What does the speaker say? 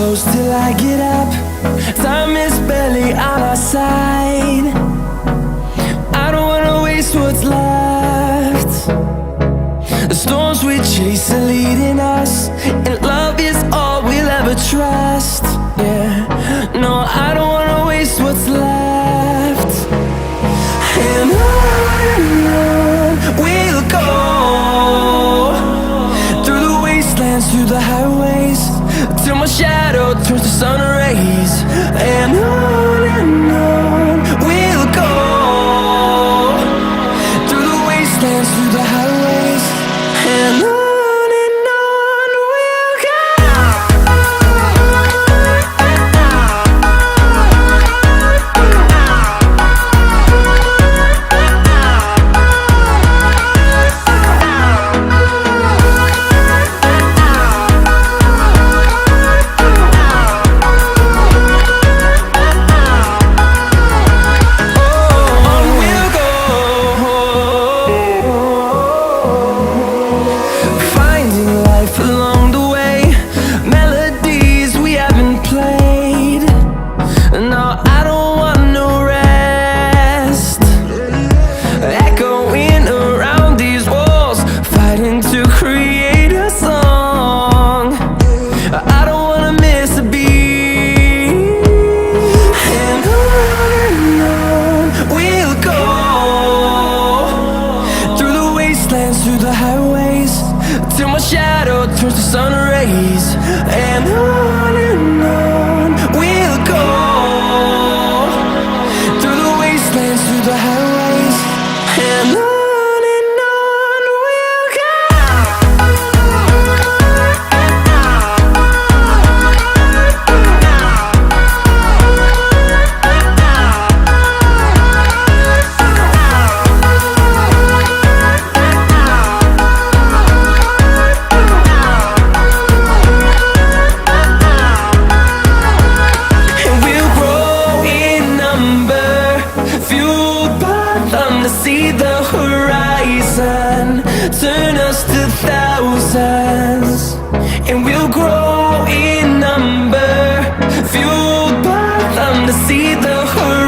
close till I get up. Time is barely on our side. I don't wanna waste what's left. The storms we chase are leading us, and love is all we'll ever trust. Yeah, no, I don't wanna waste what's left. And on we'll go, through the wastelands, through the highways, till my shadow turns to sun rays. And on we'll go, through the wastelands, through the highways, and on we'll go. Through the highways, till my shadow turns to sun rays. And on we'll go, through the wastelands, through the highways, and on we'll go. To see the horizon turn us to thousands, and we'll grow in number, fueled by them to see the horizon.